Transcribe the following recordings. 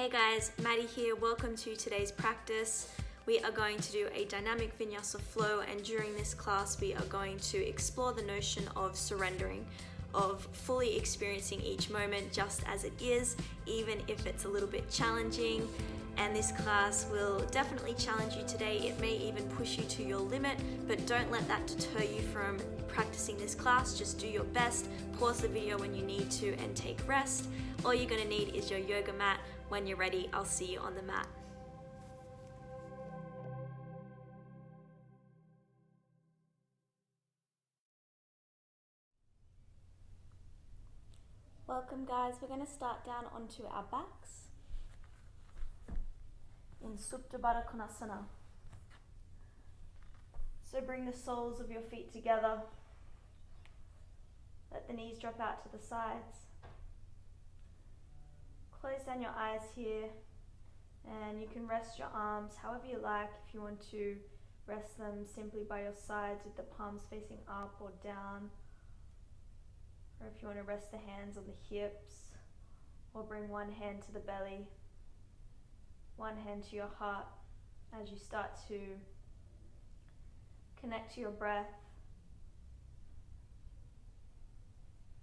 Hey guys, Maddy here. Welcome to today's practice. We are going to do a dynamic Vinyasa Flow, and during this class we are going to explore the notion of surrendering, of fully experiencing each moment just as it is, even if it's a little bit challenging. And this class will definitely challenge you today. It may even push you to your limit, but don't let that deter you from practicing this class. Just do your best, pause the video when you need to, and take rest. All you're going to need is your yoga mat. When you're ready, I'll see you on the mat. Welcome guys, we're going to start down onto our backs in Supta Baddha Konasana. So bring the soles of your feet together. Let the knees drop out to the sides. Close down your eyes here, and you can rest your arms however you like. If you want to rest them simply by your sides with the palms facing up or down, or if you want to rest the hands on the hips, or bring one hand to the belly, one hand to your heart as you start to connect to your breath,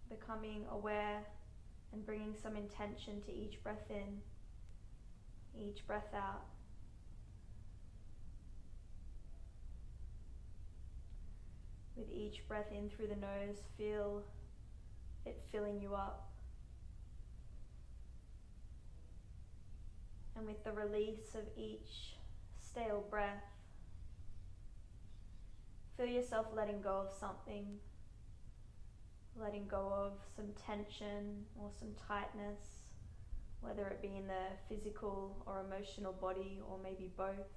becoming aware and bringing some intention to each breath in, each breath out. With each breath in through the nose, feel it filling you up. And with the release of each stale breath, feel yourself letting go of something, letting go of some tension or some tightness, whether it be in the physical or emotional body, or maybe both.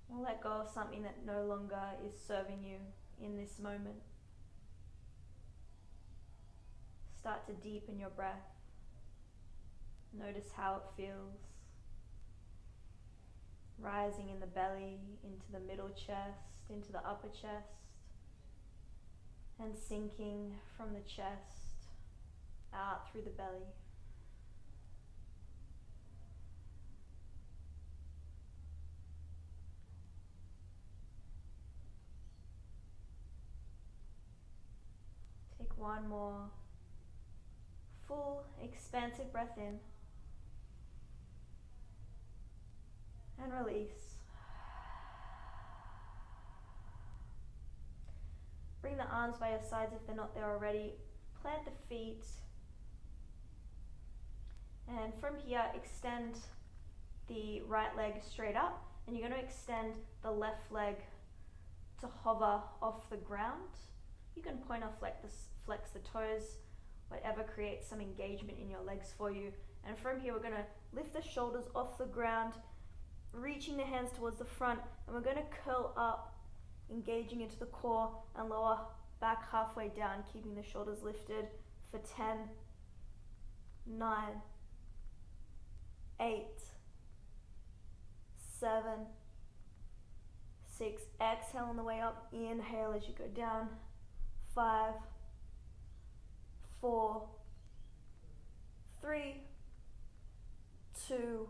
Or let go of something that no longer is serving you in this moment. Start to deepen your breath. Notice how it feels. Rising in the belly, into the middle chest, into the upper chest, and sinking from the chest out through the belly. Take one more full, expansive breath in and release. Bring the arms by your sides if they're not there already. Plant the feet. And from here, extend the right leg straight up. And you're going to extend the left leg to hover off the ground. You can point or flex the toes, whatever creates some engagement in your legs for you. And from here, we're going to lift the shoulders off the ground, reaching the hands towards the front. And we're going to curl up, engaging into the core, and lower back halfway down, keeping the shoulders lifted for 10, 9, 8, 7, 6. Exhale on the way up. Inhale as you go down. 5, 4, 3, 2,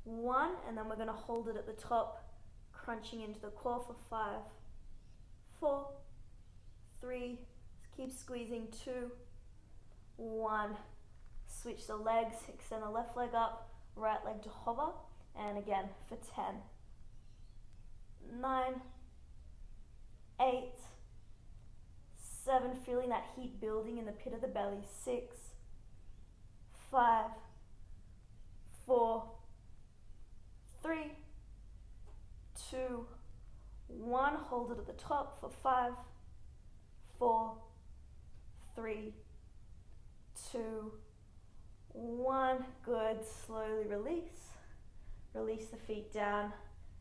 1. And then we're going to hold it at the top, crunching into the core for 5, 4, 3, keep squeezing, 2, 1. Switch the legs, extend the left leg up, right leg to hover, and again for 10, 9, 8, 7, feeling that heat building in the pit of the belly, 6, 5, 4, 3, 2, 1. Hold it at the top for 5, 4, 3, 2, 1. Good. Slowly release. Release the feet down.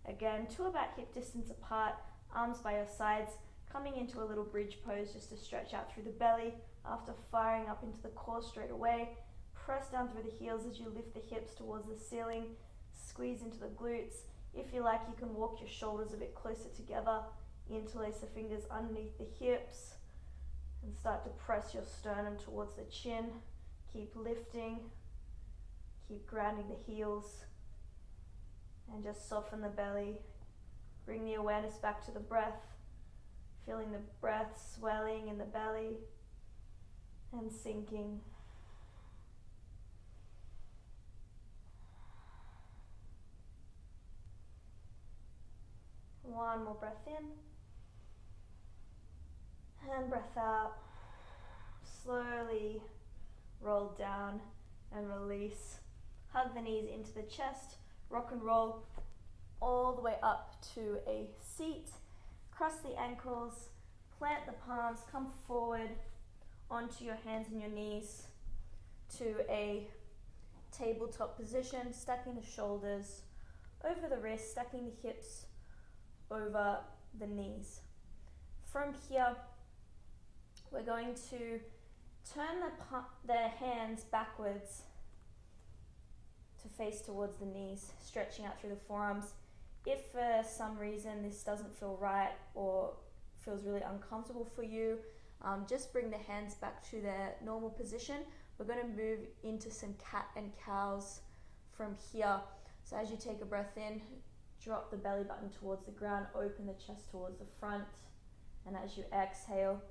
Again, to about hip distance apart, arms by your sides, coming into a little bridge pose just to stretch out through the belly after firing up into the core straight away. Press down through the heels as you lift the hips towards the ceiling. Squeeze into the glutes. If you like, you can walk your shoulders a bit closer together. Interlace the fingers underneath the hips and start to press your sternum towards the chin. Keep lifting. Keep grounding the heels and just soften the belly. Bring the awareness back to the breath, feeling the breath swelling in the belly and sinking. One more breath in and breath out. Slowly roll down and release. Hug the knees into the chest, rock and roll all the way up to a seat. Cross the ankles, plant the palms, come forward onto your hands and your knees to a tabletop position, stacking the shoulders over the wrists, stacking the hips over the knees. From here, we're going to turn the hands backwards to face towards the knees, stretching out through the forearms. If for some reason this doesn't feel right or feels really uncomfortable for you, just bring the hands back to their normal position. We're going to move into some cat and cows from here. So as you take a breath in, drop the belly button towards the ground, open the chest towards the front, and as you exhale,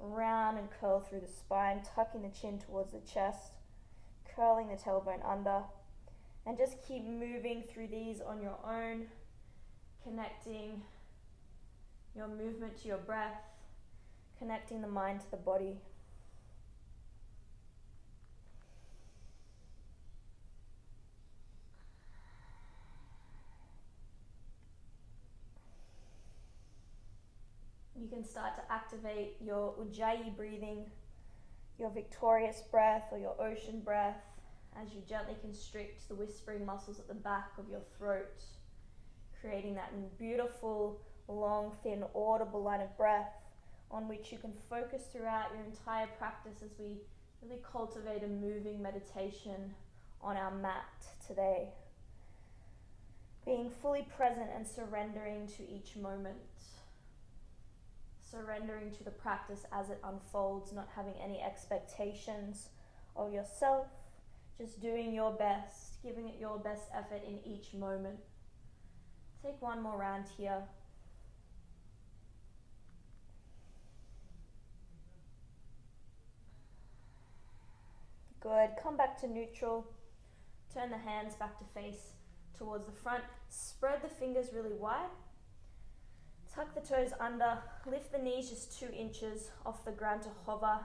round and curl through the spine, tucking the chin towards the chest, curling the tailbone under, and just keep moving through these on your own, connecting your movement to your breath, connecting the mind to the body. You can start to activate your Ujjayi breathing, your victorious breath or your ocean breath, as you gently constrict the whispering muscles at the back of your throat, creating that beautiful, long, thin, audible line of breath on which you can focus throughout your entire practice as we really cultivate a moving meditation on our mat today. Being fully present and surrendering to each moment. Surrendering to the practice as it unfolds, not having any expectations of yourself, just doing your best, giving it your best effort in each moment. Take one more round here. Good, come back to neutral. Turn the hands back to face towards the front. Spread the fingers really wide. Tuck the toes under, lift the knees just 2 inches off the ground to hover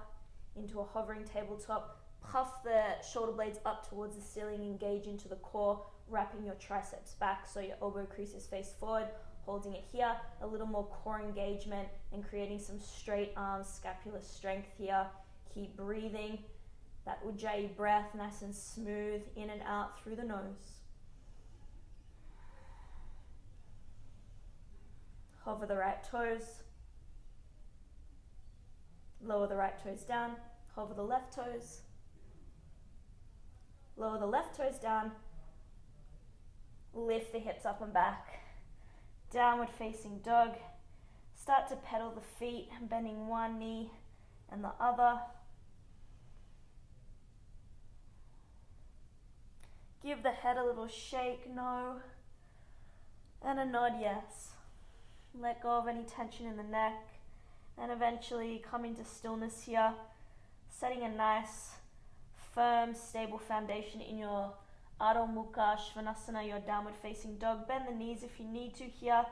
into a hovering tabletop. Puff the shoulder blades up towards the ceiling, engage into the core, wrapping your triceps back so your elbow creases face forward, holding it here, a little more core engagement and creating some straight arms, scapular strength here. Keep breathing, that Ujjayi breath nice and smooth, in and out through the nose. Hover the right toes, lower the right toes down, hover the left toes, lower the left toes down, lift the hips up and back, downward facing dog. Start to pedal the feet, bending one knee and the other. Give the head a little shake, no, and a nod, yes. Let go of any tension in the neck and eventually come into stillness here, setting a nice, firm, stable foundation in your Adho Mukha Svanasana, your downward facing dog. Bend the knees if you need to here.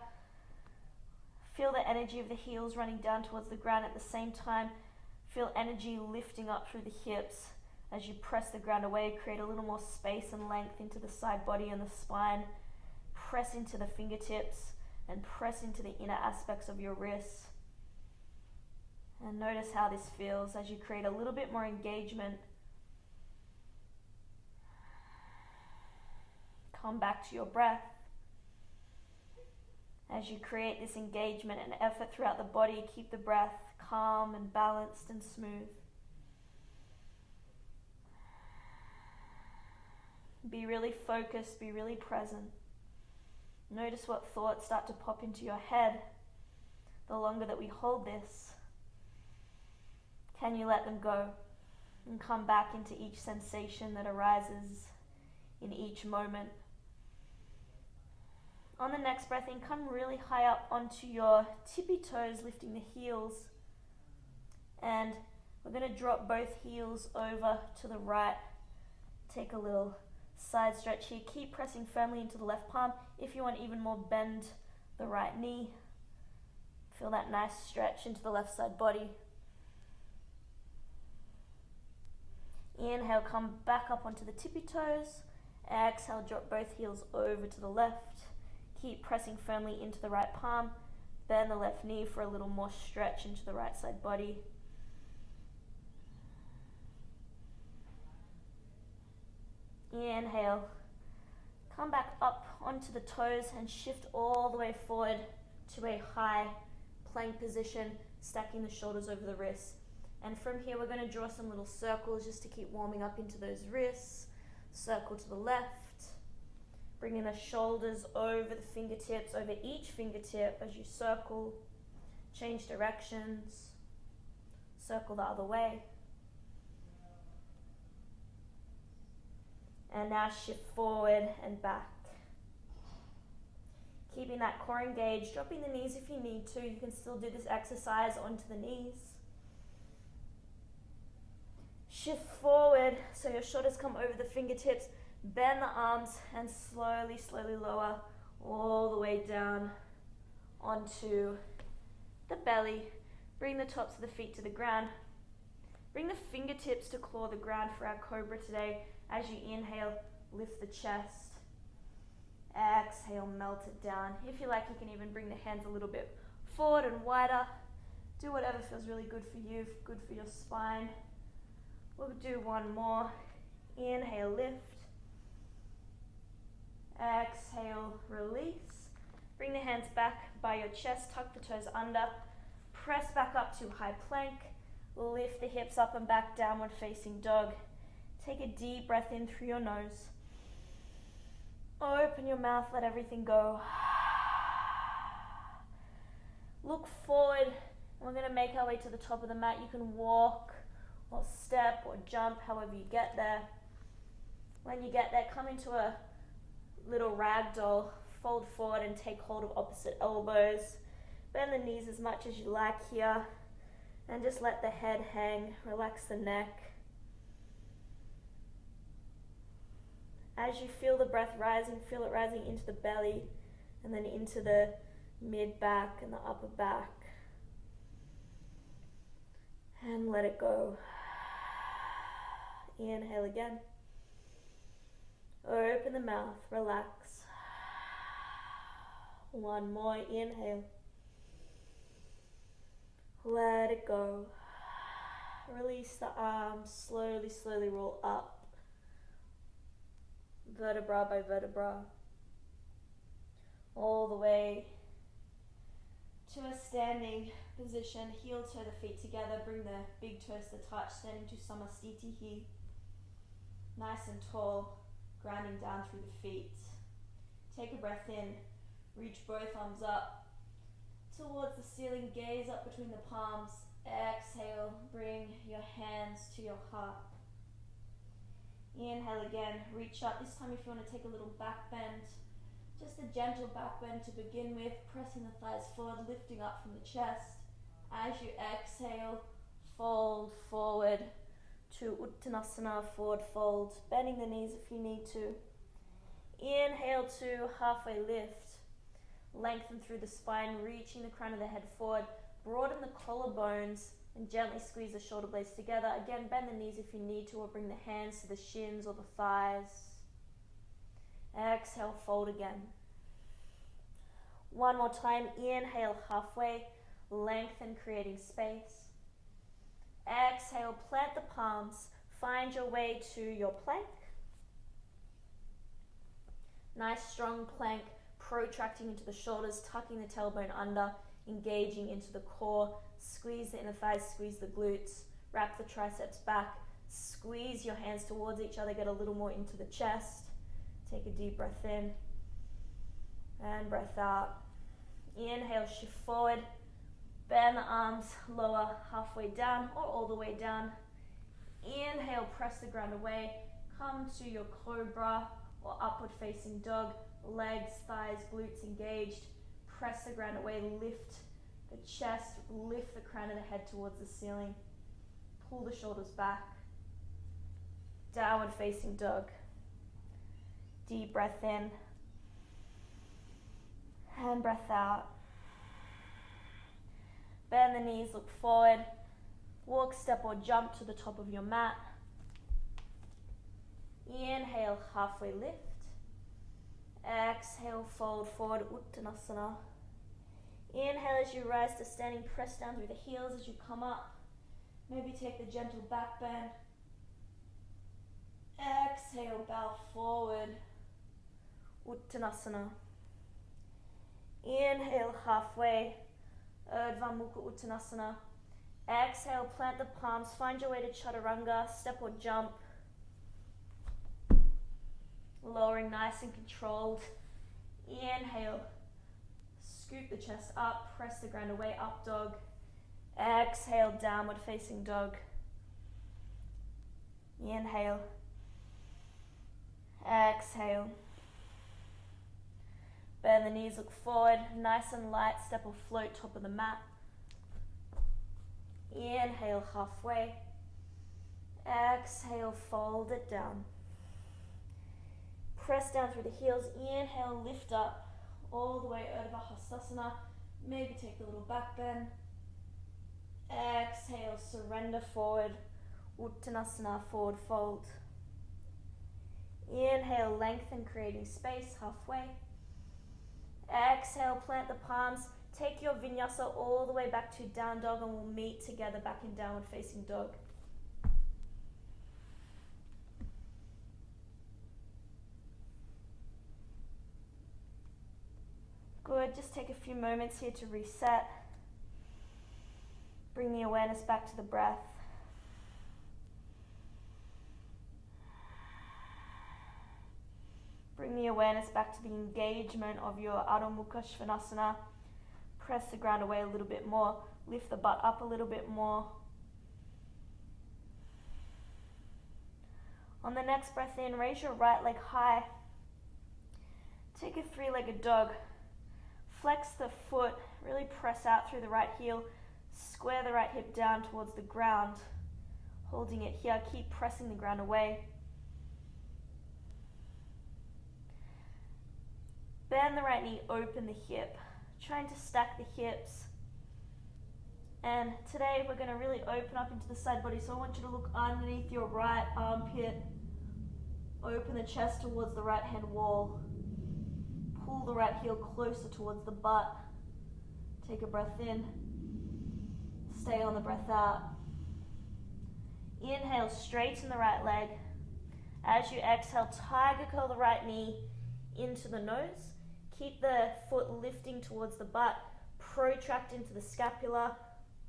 Feel the energy of the heels running down towards the ground at the same time. Feel energy lifting up through the hips as you press the ground away. Create a little more space and length into the side body and the spine. Press into the fingertips and press into the inner aspects of your wrists. And notice how this feels as you create a little bit more engagement. Come back to your breath. As you create this engagement and effort throughout the body, keep the breath calm and balanced and smooth. Be really focused, be really present. Notice what thoughts start to pop into your head the longer that we hold this. Can you let them go and come back into each sensation that arises in each moment. On the next breath in, come really high up onto your tippy toes, lifting the heels. And we're going to drop both heels over to the right. Take a little side stretch here. Keep pressing firmly into the left palm. If you want even more, bend the right knee. Feel that nice stretch into the left side body. Inhale, come back up onto the tippy toes. Exhale, drop both heels over to the left. Keep pressing firmly into the right palm. Bend the left knee for a little more stretch into the right side body. Inhale. Come back up onto the toes and shift all the way forward to a high plank position, stacking the shoulders over the wrists. And from here, we're going to draw some little circles just to keep warming up into those wrists. Circle to the left. Bringing the shoulders over the fingertips, over each fingertip as you circle. Change directions. Circle the other way. And now shift forward and back. Keeping that core engaged, dropping the knees if you need to. You can still do this exercise onto the knees. Shift forward so your shoulders come over the fingertips. Bend the arms and slowly, slowly lower all the way down onto the belly. Bring the tops of the feet to the ground. Bring the fingertips to claw the ground for our Cobra today. As you inhale, lift the chest. Exhale, melt it down. If you like, you can even bring the hands a little bit forward and wider. Do whatever feels really good for you, good for your spine. We'll do one more. Inhale, lift. Exhale, release. Bring the hands back by your chest, tuck the toes under. Press back up to high plank. Lift the hips up and back, downward facing dog. Take a deep breath in through your nose. Open your mouth, let everything go. Look forward. We're going to make our way to the top of the mat. You can walk or step or jump, however you get there. When you get there, come into a little ragdoll. Fold forward and take hold of opposite elbows. Bend the knees as much as you like here. And just let the head hang. Relax the neck. As you feel the breath rising, feel it rising into the belly and then into the mid-back and the upper back. And let it go. Inhale again. Open the mouth, relax. One more, inhale. Let it go. Release the arms, slowly, slowly roll up. Vertebra by vertebra. All the way to a standing position. Heel toe the feet together. Bring the big toes to touch. Standing to Samastiti here. Nice and tall. Grounding down through the feet. Take a breath in. Reach both arms up towards the ceiling. Gaze up between the palms. Exhale. Bring your hands to your heart. Inhale again, reach up. This time if you want to take a little back bend, just a gentle back bend to begin with, pressing the thighs forward, lifting up from the chest. As you exhale, fold forward to Uttanasana, forward fold, bending the knees if you need to. Inhale to halfway lift, lengthen through the spine, reaching the crown of the head forward, broaden the collarbones, and gently squeeze the shoulder blades together. Again, bend the knees if you need to, or bring the hands to the shins or the thighs. Exhale, fold again. One more time, inhale halfway, lengthen, creating space. Exhale, plant the palms, find your way to your plank. Nice strong plank, protracting into the shoulders, tucking the tailbone under, engaging into the core. Squeeze the inner thighs, squeeze the glutes, wrap the triceps back, squeeze your hands towards each other, get a little more into the chest. Take a deep breath in and breath out. Inhale, shift forward, bend the arms, lower halfway down or all the way down. Inhale, press the ground away, come to your Cobra or upward facing dog. Legs, thighs, glutes engaged. Press the ground away, lift the chest, lift the crown of the head towards the ceiling. Pull the shoulders back. Downward facing dog. Deep breath in. And breath out. Bend the knees, look forward. Walk, step or jump to the top of your mat. Inhale, halfway lift. Exhale, fold forward, Uttanasana. Inhale as you rise to standing, press down through the heels as you come up. Maybe take the gentle back bend. Exhale, bow forward, Uttanasana. Inhale, halfway, Urdhva Mukha Uttanasana. Exhale, plant the palms, find your way to Chaturanga, step or jump. Lowering nice and controlled. Inhale, scoop the chest up, press the ground away, up dog. Exhale, downward facing dog. Inhale. Exhale. Bend the knees, look forward, nice and light, step or float, top of the mat. Inhale, halfway. Exhale, fold it down. Press down through the heels, inhale, lift up, all the way Urdhva Hastasana. Maybe take a little back bend. Exhale, surrender forward, Uttanasana, forward fold. Inhale, lengthen, creating space, halfway. Exhale, plant the palms. Take your vinyasa all the way back to down dog and we'll meet together back in downward facing dog. Good, just take a few moments here to reset. Bring the awareness back to the breath. Bring the awareness back to the engagement of your Adho Mukha Svanasana. Press the ground away a little bit more. Lift the butt up a little bit more. On the next breath in, raise your right leg high. Take a three-legged dog. Flex the foot, really press out through the right heel. Square the right hip down towards the ground. Holding it here, keep pressing the ground away. Bend the right knee, open the hip. Trying to stack the hips. And today we're going to really open up into the side body. So I want you to look underneath your right armpit. Open the chest towards the right hand wall. Pull the right heel closer towards the butt. Take a breath in. Stay on the breath out. Inhale, straighten the right leg. As you exhale, tiger curl the right knee into the nose. Keep the foot lifting towards the butt. Protract into the scapula,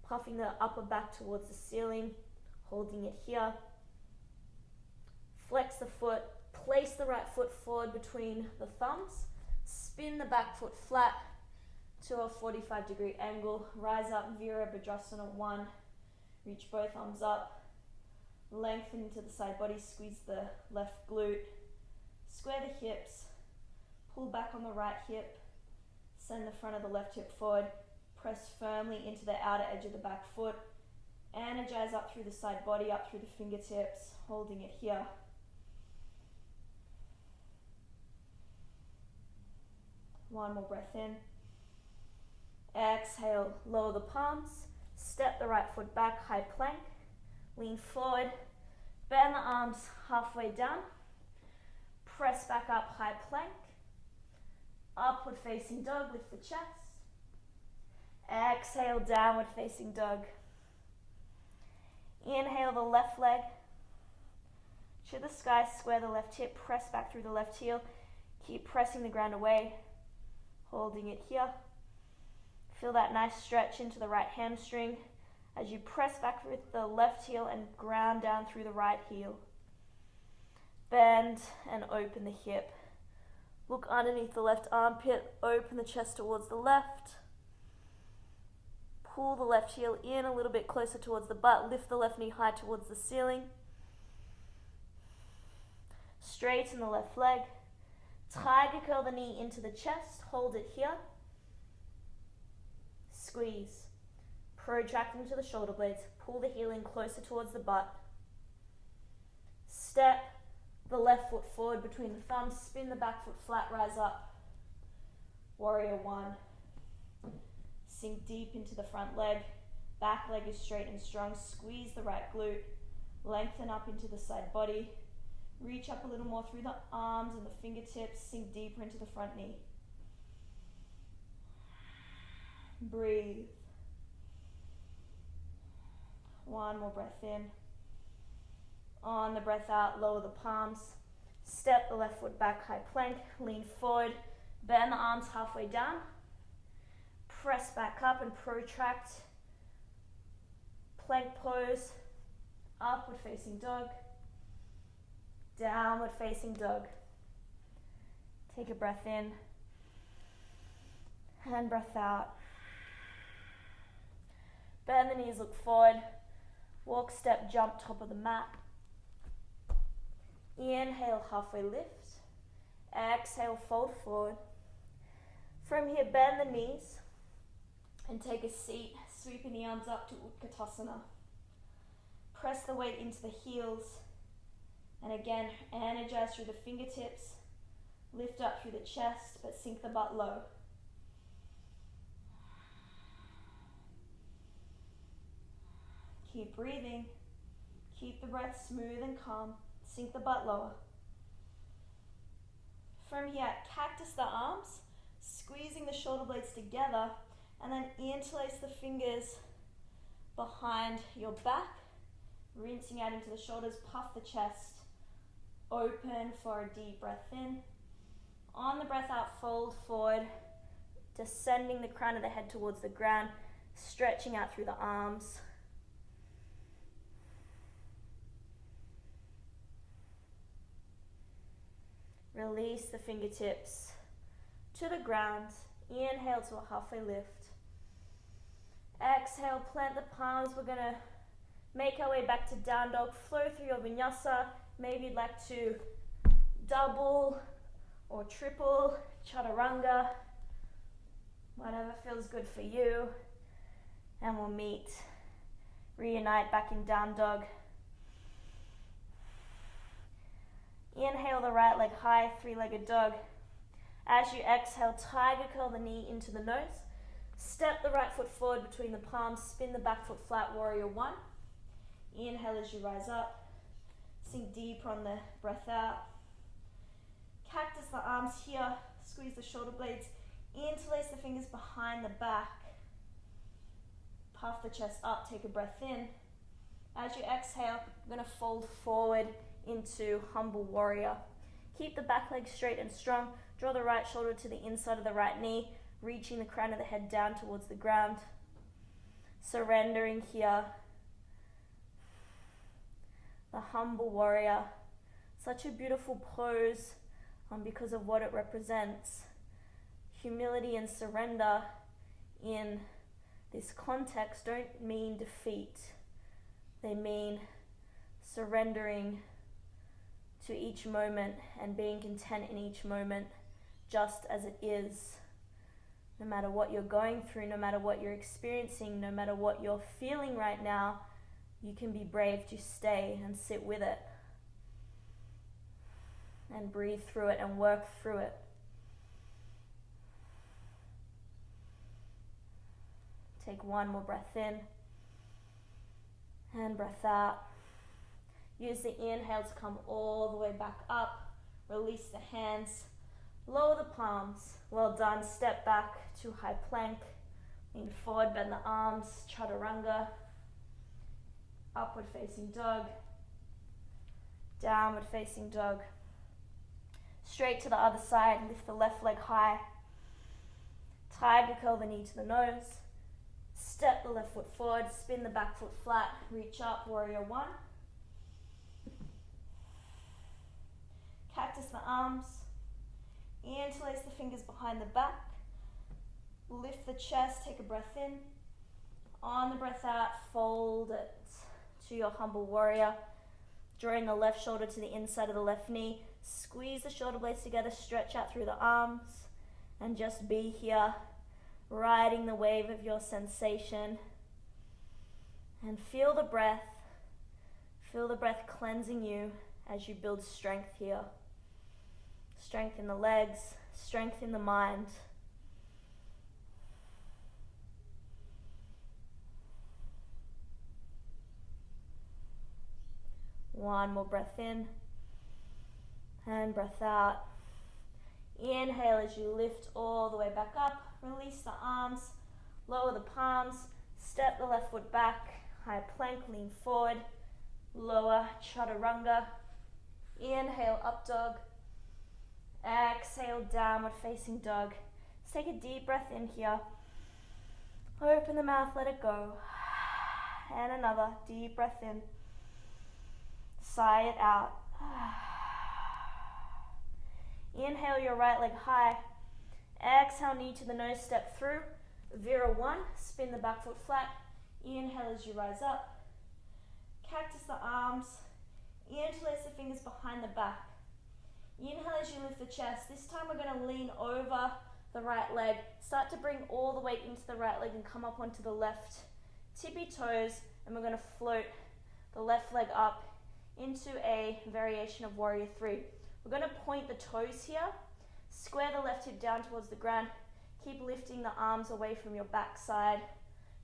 puffing the upper back towards the ceiling, holding it here. Flex the foot, place the right foot forward between the thumbs, spin the back foot flat to a 45-degree angle, rise up, Virabhadrasana 1, reach both arms up, lengthen into the side body, squeeze the left glute, square the hips, pull back on the right hip, send the front of the left hip forward, press firmly into the outer edge of the back foot, energize up through the side body, up through the fingertips, holding it here. One more breath in. Exhale, lower the palms, step the right foot back, high plank, lean forward, bend the arms halfway down, press back up, high plank, upward facing dog, lift the chest. Exhale, downward facing dog. Inhale the left leg to the sky, square the left hip, press back through the left heel, keep pressing the ground away, holding it here. Feel that nice stretch into the right hamstring as you press back with the left heel and ground down through the right heel. Bend and open the hip. Look underneath the left armpit, open the chest towards the left. Pull the left heel in a little bit closer towards the butt, lift the left knee high towards the ceiling. Straighten the left leg, Tiger curl the knee into the chest, hold it here. Squeeze. Protract into the shoulder blades, pull the heel in closer towards the butt. Step the left foot forward between the thumbs, spin the back foot flat, rise up. Warrior one. Sink deep into the front leg, back leg is straight and strong, squeeze the right glute, lengthen up into the side body, reach up a little more through the arms and the fingertips, sink deeper into the front knee. Breathe. One more breath in. On the breath out, lower the palms. Step the left foot back, high plank, lean forward, bend the arms halfway down. Press back up and protract. Plank pose, upward facing dog, downward facing dog. Take a breath in and breath out. Bend the knees, look forward. Walk, step, jump, top of the mat. Inhale, halfway lift. Exhale, fold forward. From here, bend the knees and take a seat, sweeping the arms up to Utkatasana. Press the weight into the heels. And again, energize through the fingertips. Lift up through the chest, but sink the butt low. Keep breathing. Keep the breath smooth and calm. Sink the butt lower. From here, cactus the arms, squeezing the shoulder blades together, and then interlace the fingers behind your back, rinsing out into the shoulders, puff the chest, open for a deep breath in. On the breath out, fold forward, descending the crown of the head towards the ground, stretching out through the arms. Release the fingertips to the ground. Inhale to a halfway lift. Exhale, plant the palms. We're going to make our way back to down dog. Flow through your vinyasa. Maybe you'd like to double or triple chaturanga. Whatever feels good for you. And we'll reunite back in down dog. Inhale the right leg high, three-legged dog. As you exhale, tiger curl the knee into the nose. Step the right foot forward between the palms, spin the back foot flat, warrior one. Inhale as you rise up. Sink deeper on the breath out. Cactus the arms here, squeeze the shoulder blades, interlace the fingers behind the back. Puff the chest up, take a breath in. As you exhale, you're going to fold forward into humble warrior. Keep the back leg straight and strong. Draw the right shoulder to the inside of the right knee, reaching the crown of the head down towards the ground. Surrendering here. The humble warrior. Such a beautiful pose because of what it represents. Humility and surrender in this context don't mean defeat. They mean surrendering to each moment and being content in each moment just as it is. No matter what you're going through, no matter what you're experiencing, no matter what you're feeling right now, you can be brave to stay and sit with it and breathe through it and work through it. Take one more breath in and breath out. Use the inhale to come all the way back up. Release the hands. Lower the palms. Well done. Step back to high plank. Lean forward, bend the arms. Chaturanga. Upward facing dog. Downward facing dog. Straight to the other side. Lift the left leg high. Tiger curl the knee to the nose. Step the left foot forward. Spin the back foot flat. Reach up, warrior one. Cactus the arms. Interlace the fingers behind the back. Lift the chest, take a breath in. On the breath out, fold it to your humble warrior. Drawing the left shoulder to the inside of the left knee. Squeeze the shoulder blades together, stretch out through the arms, and just be here, riding the wave of your sensation. And feel the breath cleansing you as you build strength here. Strength in the legs, strength in the mind. One more breath in and breath out. Inhale as you lift all the way back up. Release the arms, lower the palms, step the left foot back, high plank, lean forward, lower chaturanga. Inhale, up dog. Exhale, downward facing dog. Let's take a deep breath in here. Open the mouth, let it go. And another deep breath in. Sigh it out. Inhale your right leg high. Exhale, knee to the nose, step through. Vira one, spin the back foot flat. Inhale as you rise up. Cactus the arms. Interlace the fingers behind the back. Inhale as you lift the chest. This time we're going to lean over the right leg. Start to bring all the weight into the right leg and come up onto the left tippy toes. And we're going to float the left leg up into a variation of warrior three. We're going to point the toes here. Square the left hip down towards the ground. Keep lifting the arms away from your backside,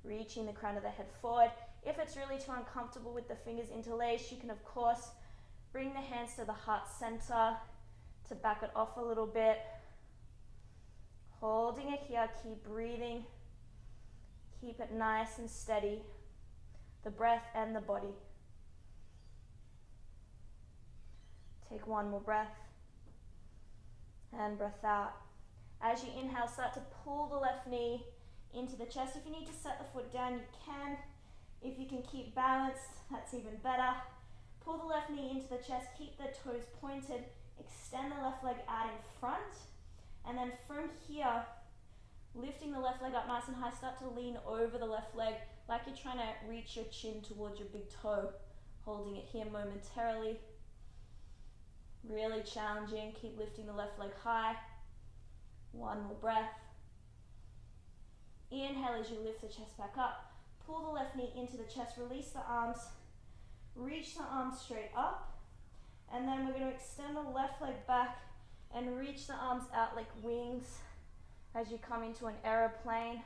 reaching the crown of the head forward. If it's really too uncomfortable with the fingers interlaced, you can of course bring the hands to the heart center to back it off a little bit. Holding it here, keep breathing. Keep it nice and steady, the breath and the body. Take one more breath and breath out. As you inhale, start to pull the left knee into the chest. If you need to set the foot down, you can. If you can keep balanced, that's even better. Pull the left knee into the chest, keep the toes pointed, extend the left leg out in front, and then from here, lifting the left leg up nice and high, start to lean over the left leg like you're trying to reach your chin towards your big toe, holding it here momentarily. Really challenging, keep lifting the left leg high. One more breath. Inhale as you lift the chest back up. Pull the left knee into the chest, release the arms, reach the arms straight up, and then we're going to extend the left leg back and reach the arms out like wings as you come into an aeroplane,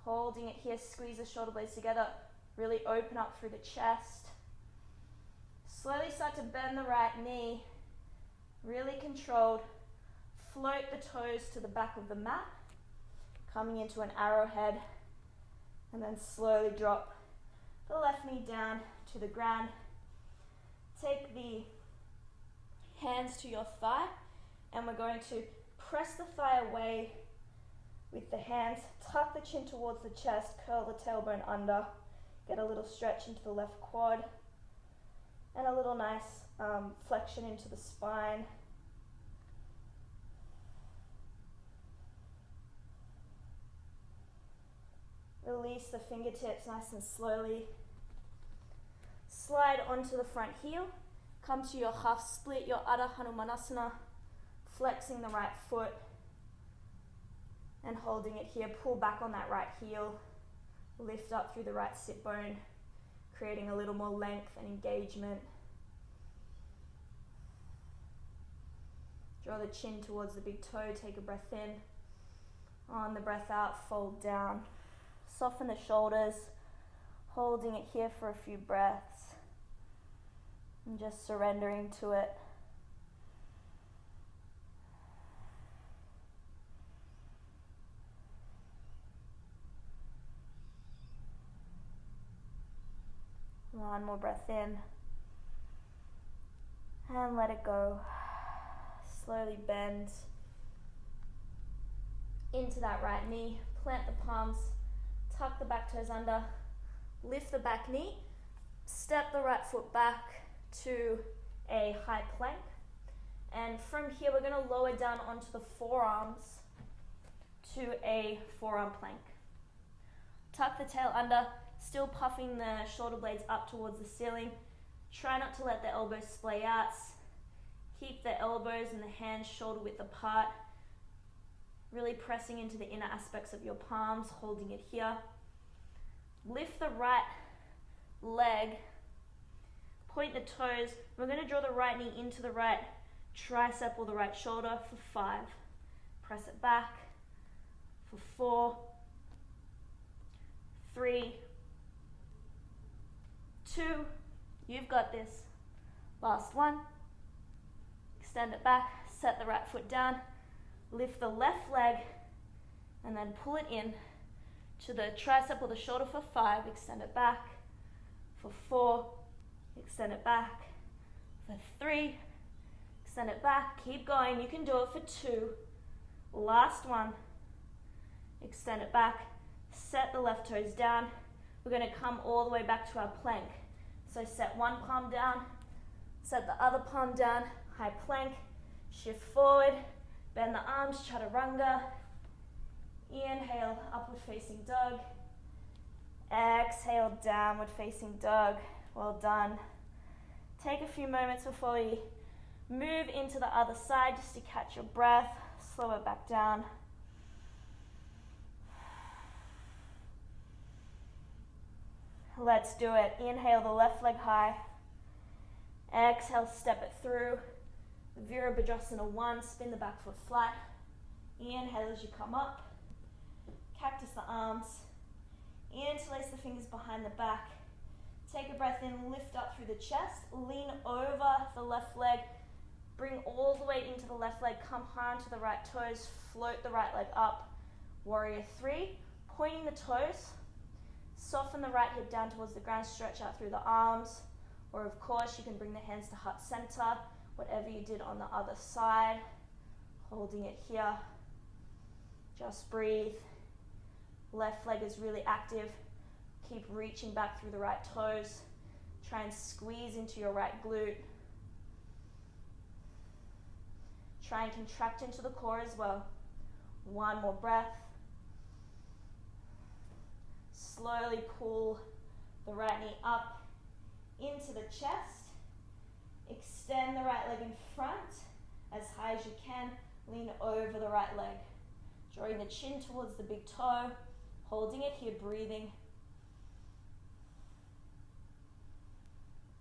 holding it here. Squeeze the shoulder blades together, really open up through the chest. Slowly start to bend the right knee, really controlled. Float the toes to the back of the mat, coming into an arrowhead, and then slowly drop the left knee down to the ground. Take the hands to your thigh, and we're going to press the thigh away with the hands, tuck the chin towards the chest, curl the tailbone under, get a little stretch into the left quad, and a little nice flexion into the spine. Release the fingertips nice and slowly. Slide onto the front heel. Come to your half split, your Adha Hanumanasana, flexing the right foot and holding it here. Pull back on that right heel. Lift up through the right sit bone, creating a little more length and engagement. Draw the chin towards the big toe. Take a breath in. On the breath out, fold down. Soften the shoulders, holding it here for a few breaths and just surrendering to it. One more breath in and let it go. Slowly bend into that right knee, plant the palms, tuck the back toes under, lift the back knee, step the right foot back to a high plank, and from here we're going to lower down onto the forearms to a forearm plank. Tuck the tail under, still puffing the shoulder blades up towards the ceiling. Try not to let the elbows splay out. Keep the elbows and the hands shoulder width apart. Really pressing into the inner aspects of your palms, holding it here. Lift the right leg. Point the toes. We're going to draw the right knee into the right tricep or the right shoulder for 5. Press it back for 4, 3, 2. You've got this. Last one. Extend it back. Set the right foot down. Lift the left leg and then pull it in to the tricep or the shoulder for 5. Extend it back for 4. Extend it back for 3. Extend it back. Keep going. You can do it for 2. Last one. Extend it back. Set the left toes down. We're going to come all the way back to our plank. So set one palm down. Set the other palm down. High plank. Shift forward. Bend the arms. Chaturanga. Inhale, upward facing dog. Exhale, downward facing dog. Well done. Take a few moments before we move into the other side just to catch your breath. Slow it back down. Let's do it. Inhale the left leg high. Exhale, step it through. Virabhadrasana 1, spin the back foot flat. Inhale as you come up. Cactus the arms. Interlace the fingers behind the back. Take a breath in, lift up through the chest. Lean over the left leg. Bring all the weight into the left leg. Come high onto the right toes. Float the right leg up. Warrior 3. Pointing the toes. Soften the right hip down towards the ground. Stretch out through the arms. Or of course, you can bring the hands to heart center. Whatever you did on the other side. Holding it here. Just breathe. Left leg is really active. Keep reaching back through the right toes. Try and squeeze into your right glute. Try and contract into the core as well. One more breath. Slowly pull the right knee up into the chest. Extend the right leg in front as high as you can. Lean over the right leg. Drawing the chin towards the big toe. Holding it here, breathing.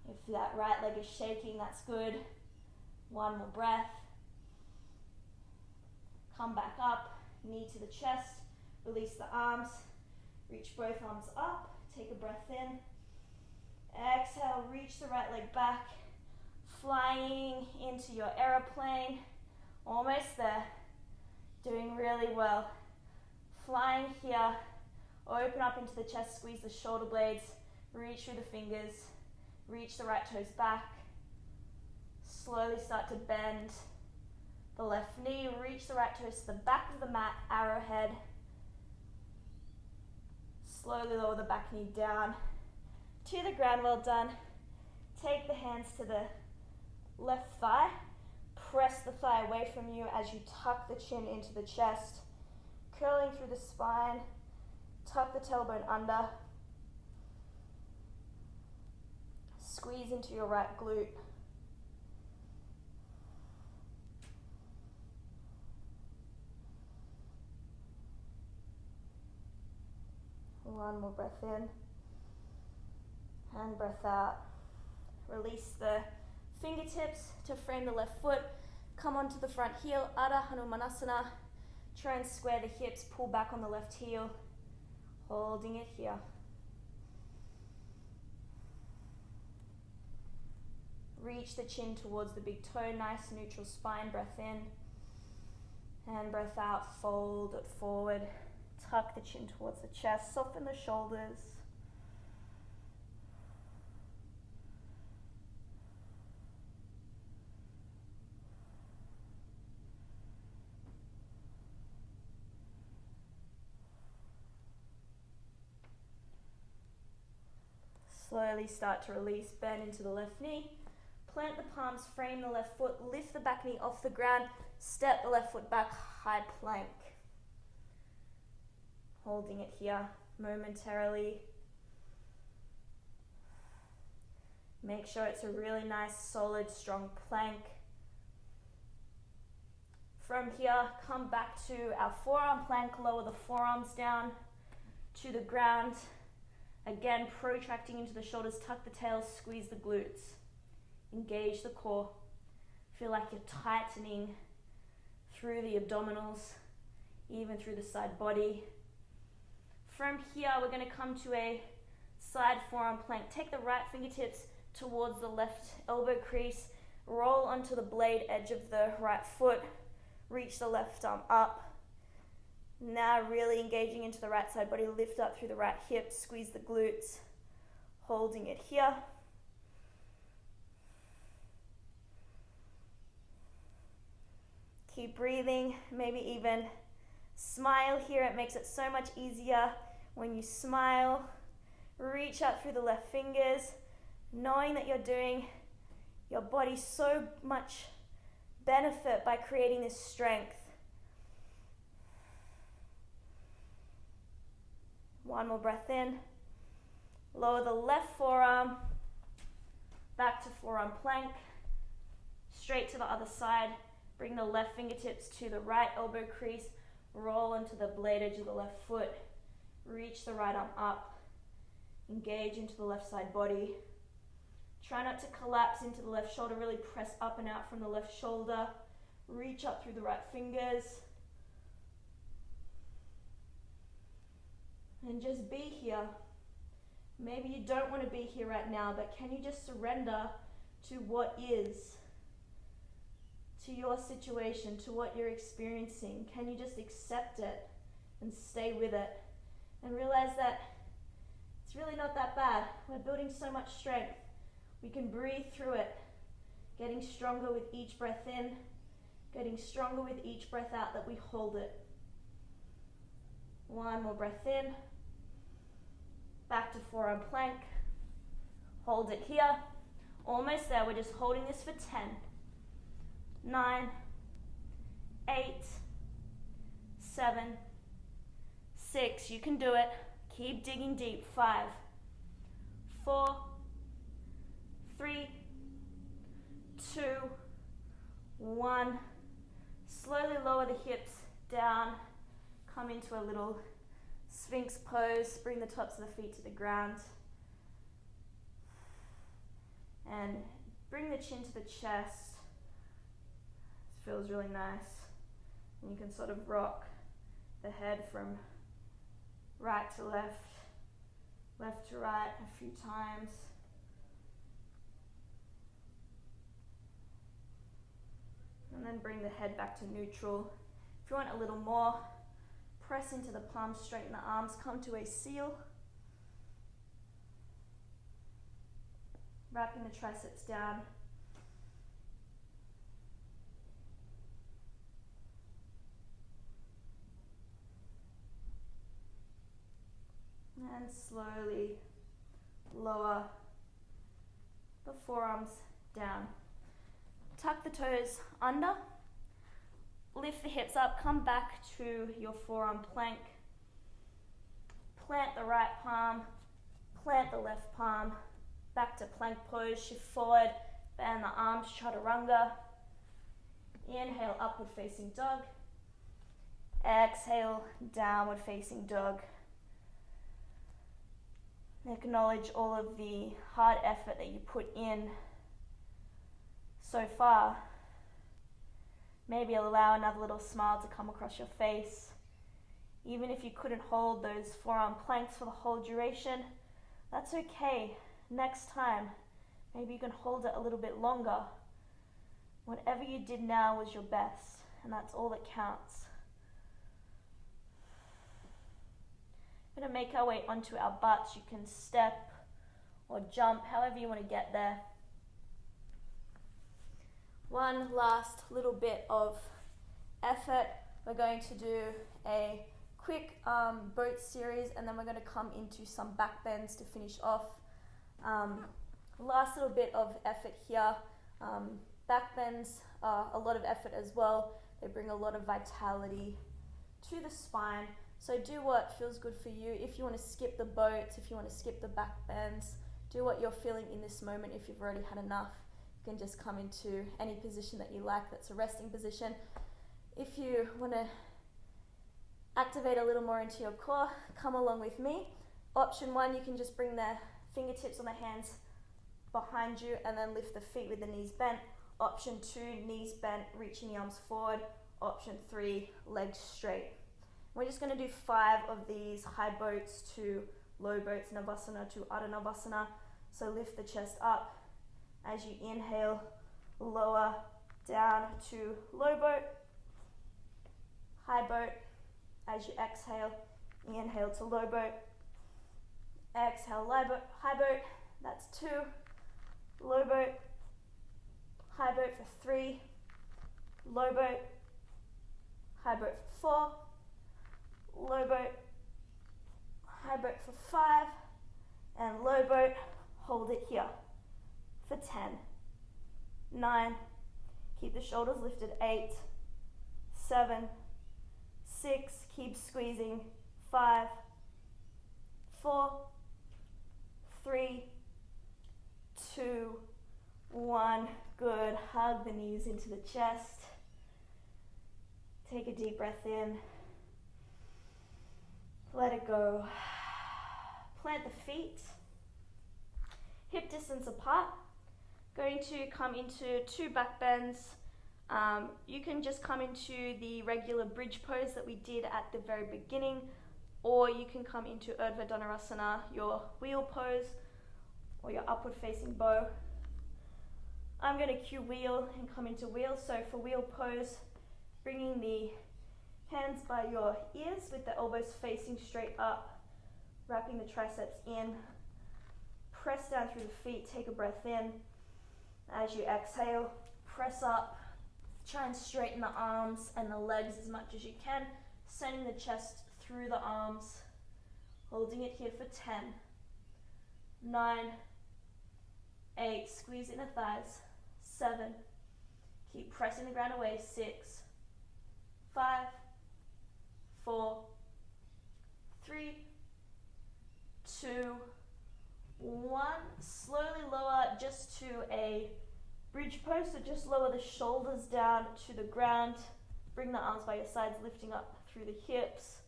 If that right leg is shaking, that's good. One more breath. Come back up, knee to the chest. Release the arms. Reach both arms up. Take a breath in. Exhale, reach the right leg back. Flying into your aeroplane. Almost there. Doing really well. Flying here. Open up into the chest, squeeze the shoulder blades. Reach through the fingers. Reach the right toes back. Slowly start to bend the left knee. Reach the right toes to the back of the mat, arrowhead. Slowly lower the back knee down to the ground. Well done. Take the hands to the left thigh. Press the thigh away from you as you tuck the chin into the chest. Curling through the spine. Tuck the tailbone under. Squeeze into your right glute. One more breath in. And breath out. Release the fingertips to frame the left foot. Come onto the front heel, Adha Hanumanasana. Try and square the hips, pull back on the left heel. Holding it here. Reach the chin towards the big toe, nice neutral spine, breath in. And breath out, fold it forward. Tuck the chin towards the chest, soften the shoulders. Slowly start to release, bend into the left knee. Plant the palms, frame the left foot, lift the back knee off the ground, step the left foot back, high plank. Holding it here momentarily. Make sure it's a really nice, solid, strong plank. From here, come back to our forearm plank, lower the forearms down to the ground. Again, protracting into the shoulders, tuck the tail, squeeze the glutes. Engage the core. Feel like you're tightening through the abdominals, even through the side body. From here, we're going to come to a side forearm plank. Take the right fingertips towards the left elbow crease. Roll onto the blade edge of the right foot. Reach the left arm up. Now really engaging into the right side body. Lift up through the right hip. Squeeze the glutes. Holding it here. Keep breathing. Maybe even smile here. It makes it so much easier when you smile. Reach out through the left fingers, knowing that you're doing your body so much benefit by creating this strength. One more breath in. Lower the left forearm, back to forearm plank, straight to the other side. Bring the left fingertips to the right elbow crease, roll into the blade edge of the left foot, reach the right arm up, engage into the left side body. Try not to collapse into the left shoulder, really press up and out from the left shoulder, reach up through the right fingers, and just be here. Maybe you don't want to be here right now, but can you just surrender to what is? To your situation, to what you're experiencing? Can you just accept it and stay with it and realize that it's really not that bad? We're building so much strength. We can breathe through it, getting stronger with each breath in, getting stronger with each breath out that we hold it. One more breath in, back to forearm plank, hold it here. Almost there, we're just holding this for 10. 9, 8, 7, 6, you can do it. Keep digging deep. 5, 4, 3, 2, 1. Slowly lower the hips down. Come into a little Sphinx pose. Bring the tops of the feet to the ground. And bring the chin to the chest. Feels really nice. And you can sort of rock the head from right to left, left to right a few times. And then bring the head back to neutral. If you want a little more, press into the palms, straighten the arms, come to a seal. Wrapping the triceps down. And slowly lower the forearms down. Tuck the toes under. Lift the hips up. Come back to your forearm plank. Plant the right palm. Plant the left palm. Back to plank pose. Shift forward. Bend the arms. Chaturanga. Inhale, upward facing dog. Exhale, downward facing dog. Acknowledge all of the hard effort that you put in so far. Maybe allow another little smile to come across your face. Even if you couldn't hold those forearm planks for the whole duration, that's okay. Next time, maybe you can hold it a little bit longer. Whatever you did now was your best, and that's all that counts. We're going to make our way onto our butts. You can step or jump, however you want to get there. One last little bit of effort. We're going to do a quick boat series, and then we're going to come into some back bends to finish off. Last little bit of effort here. Back bends are a lot of effort as well. They bring a lot of vitality to the spine. So do what feels good for you. If you want to skip the boats, if you want to skip the back bends, do what you're feeling in this moment. If you've already had enough, you can just come into any position that you like that's a resting position. If you want to activate a little more into your core, come along with me. Option 1, you can just bring the fingertips on the hands behind you and then lift the feet with the knees bent. Option 2, knees bent, reaching the arms forward. Option 3, legs straight. We're just going to do 5 of these high boats to low boats, Navasana to Ardha Navasana. So lift the chest up. As you inhale, lower down to low boat, high boat. As you exhale, inhale to low boat, exhale, high boat. That's 2, low boat, high boat for 3, low boat, high boat for 4, low boat, high boat for 5, and low boat. Hold it here for 10, 9, keep the shoulders lifted, 8, 7, 6, keep squeezing, 5, 4, 3, 2, 1, good. Hug the knees into the chest. Take a deep breath in. Let it go. Plant the feet, hip distance apart. Going to come into 2 back bends. You can just come into the regular bridge pose that we did at the very beginning, or you can come into Urdhva Dhanurasana, your wheel pose, or your upward facing bow. I'm going to cue wheel and come into wheel. So for wheel pose, bringing the hands by your ears with the elbows facing straight up, wrapping the triceps in, press down through the feet, take a breath in. As you exhale, press up, try and straighten the arms and the legs as much as you can, sending the chest through the arms, holding it here for 10, 9, 8, squeeze in the thighs, 7, keep pressing the ground away, 6, 5, 4, 3, 2, 1. Slowly lower just to a bridge pose, so just lower the shoulders down to the ground. Bring the arms by your sides, lifting up through the hips.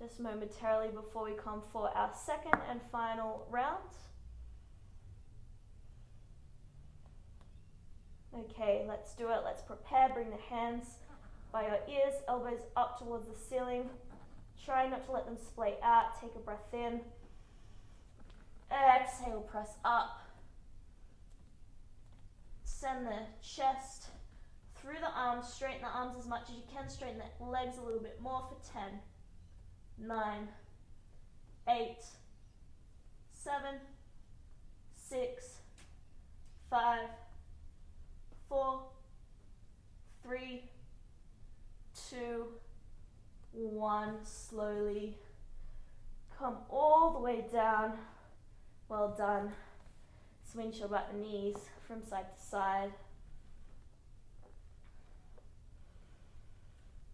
Just momentarily before we come for our second and final round. Okay, let's do it. Let's prepare. Bring the hands by your ears, elbows up towards the ceiling. Try not to let them splay out. Take a breath in. Exhale, press up. Send the chest through the arms. Straighten the arms as much as you can. Straighten the legs a little bit more for 10, 9, 8, 7, 6, 5, 4, 3, 2, 1. Slowly come all the way down. Well done. Swing your back the knees from side to side.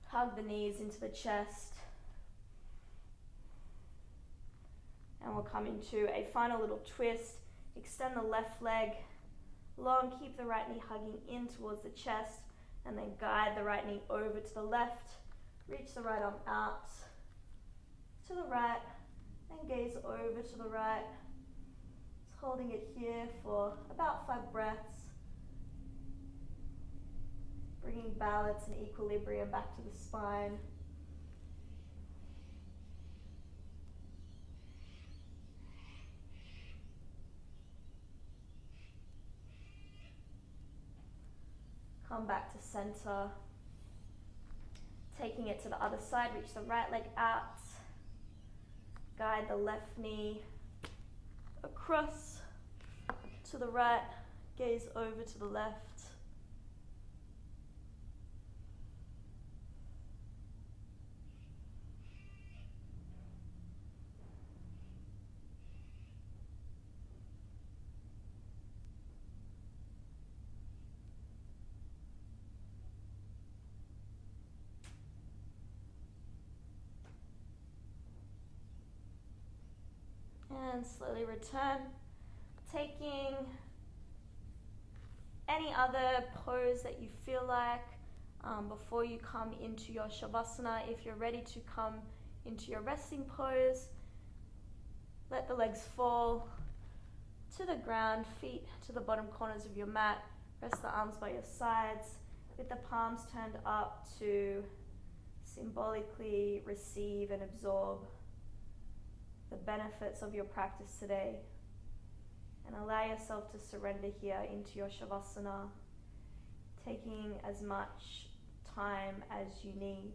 Hug the knees into the chest. And we'll come into a final little twist. Extend the left leg long, keep the right knee hugging in towards the chest, and then guide the right knee over to the left. Reach the right arm out to the right, and gaze over to the right. Just holding it here for about 5 breaths. Bringing balance and equilibrium back to the spine. Come back to center. Taking it to the other side, reach the right leg out. Guide the left knee across to the right, gaze over to the left. And slowly return, taking any other pose that you feel like. before you come into your Shavasana. If you're ready to come into your resting pose, let the legs fall to the ground, feet to the bottom corners of your mat. Rest the arms by your sides with the palms turned up to symbolically receive and absorb the benefits of your practice today. And allow yourself to surrender here into your Shavasana, taking as much time as you need.